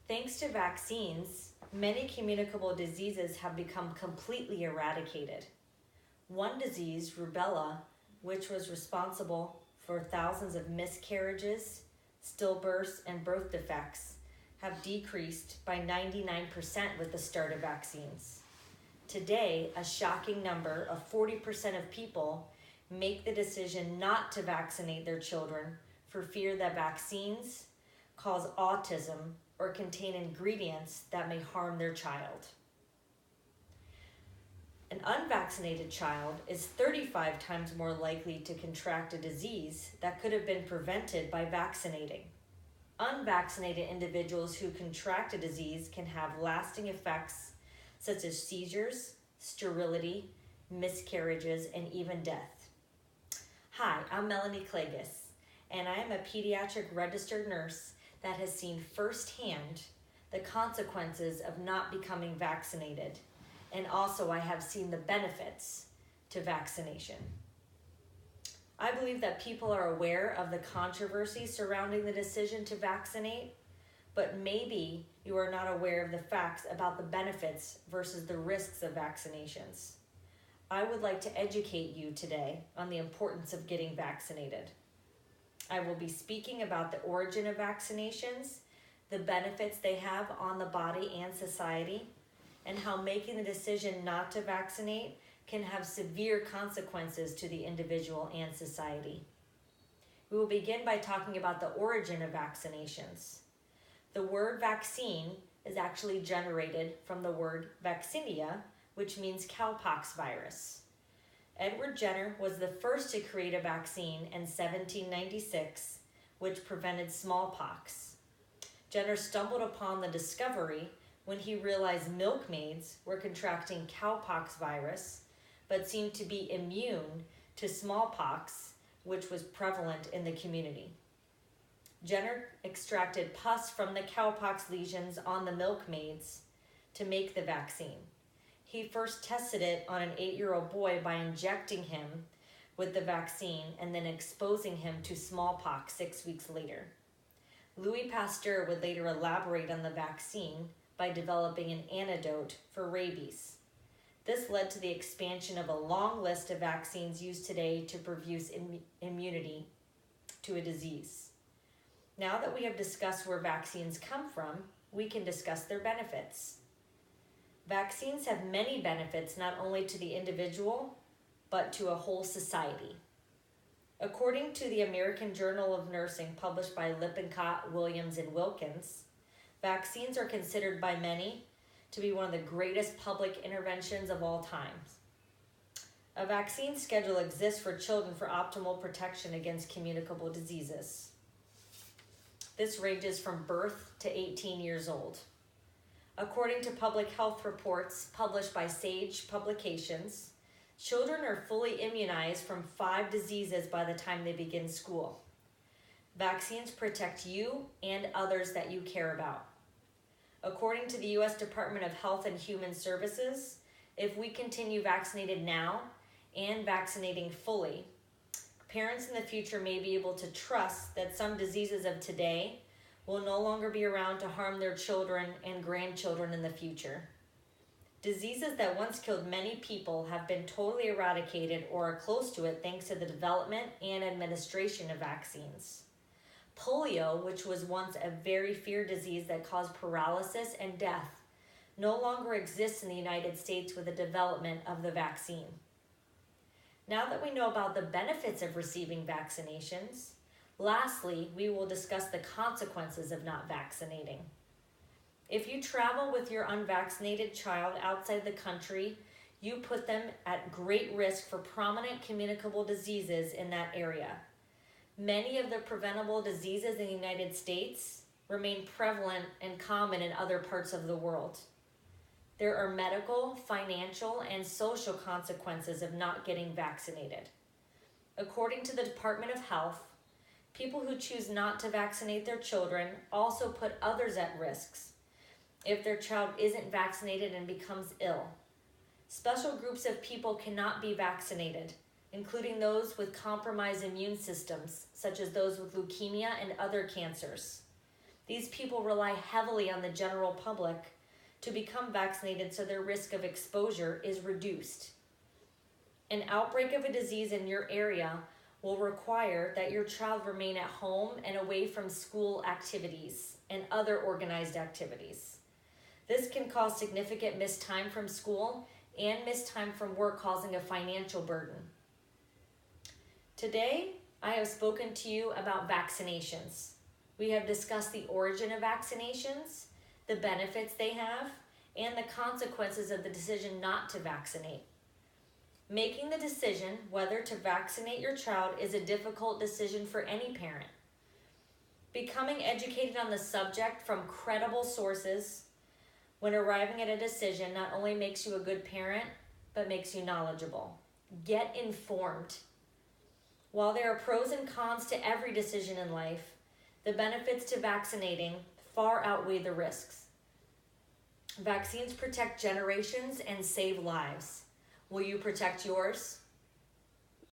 Thanks to vaccines, many communicable diseases have become completely eradicated. One disease, rubella, which was responsible for thousands of miscarriages, stillbirths, and birth defects, have decreased by 99% with the start of vaccines. Today, a shocking number of 40% of people make the decision not to vaccinate their children for fear that vaccines cause autism or contain ingredients that may harm their child. An unvaccinated child is 35 times more likely to contract a disease that could have been prevented by vaccinating. Unvaccinated individuals who contract a disease can have lasting effects such as seizures, sterility, miscarriages, and even death. Hi, I'm Melanie Klages, and I am a pediatric registered nurse that has seen firsthand the consequences of not becoming vaccinated, and also I have seen the benefits to vaccination. I believe that people are aware of the controversy surrounding the decision to vaccinate, but maybe you are not aware of the facts about the benefits versus the risks of vaccinations. I would like to educate you today on the importance of getting vaccinated. I will be speaking about the origin of vaccinations, the benefits they have on the body and society, and how making the decision not to vaccinate can have severe consequences to the individual and society. We will begin by talking about the origin of vaccinations. The word vaccine is actually generated from the word vaccinia, which means cowpox virus. Edward Jenner was the first to create a vaccine in 1796, which prevented smallpox. Jenner stumbled upon the discovery when he realized milkmaids were contracting cowpox virus, but seemed to be immune to smallpox, which was prevalent in the community. Jenner extracted pus from the cowpox lesions on the milkmaids to make the vaccine. He first tested it on an 8-year-old boy by injecting him with the vaccine and then exposing him to smallpox 6 weeks later. Louis Pasteur would later elaborate on the vaccine by developing an antidote for rabies. This led to the expansion of a long list of vaccines used today to produce immunity to a disease. Now that we have discussed where vaccines come from, we can discuss their benefits. Vaccines have many benefits not only to the individual, but to a whole society. According to the American Journal of Nursing published by Lippincott, Williams, and Wilkins, vaccines are considered by many to be one of the greatest public interventions of all times. A vaccine schedule exists for children for optimal protection against communicable diseases. This ranges from birth to 18 years old. According to public health reports published by Sage Publications, children are fully immunized from 5 diseases by the time they begin school. Vaccines protect you and others that you care about. According to the U.S. Department of Health and Human Services, if we continue vaccinated now and vaccinating fully, parents in the future may be able to trust that some diseases of today will no longer be around to harm their children and grandchildren in the future. Diseases that once killed many people have been totally eradicated or are close to it thanks to the development and administration of vaccines. Polio, which was once a very feared disease that caused paralysis and death, no longer exists in the United States with the development of the vaccine. Now that we know about the benefits of receiving vaccinations, lastly, we will discuss the consequences of not vaccinating. If you travel with your unvaccinated child outside the country, you put them at great risk for prominent communicable diseases in that area. Many of the preventable diseases in the United States remain prevalent and common in other parts of the world. There are medical, financial, and social consequences of not getting vaccinated. According to the Department of Health, people who choose not to vaccinate their children also put others at risks if their child isn't vaccinated and becomes ill. Special groups of people cannot be vaccinated, including those with compromised immune systems, such as those with leukemia and other cancers. These people rely heavily on the general public to become vaccinated so their risk of exposure is reduced. An outbreak of a disease in your area will require that your child remain at home and away from school activities and other organized activities. This can cause significant missed time from school and missed time from work, causing a financial burden. Today, I have spoken to you about vaccinations. We have discussed the origin of vaccinations, the benefits they have, and the consequences of the decision not to vaccinate. Making the decision whether to vaccinate your child is a difficult decision for any parent. Becoming educated on the subject from credible sources when arriving at a decision not only makes you a good parent, but makes you knowledgeable. Get informed. While there are pros and cons to every decision in life, the benefits to vaccinating far outweigh the risks. Vaccines protect generations and save lives. Will you protect yours?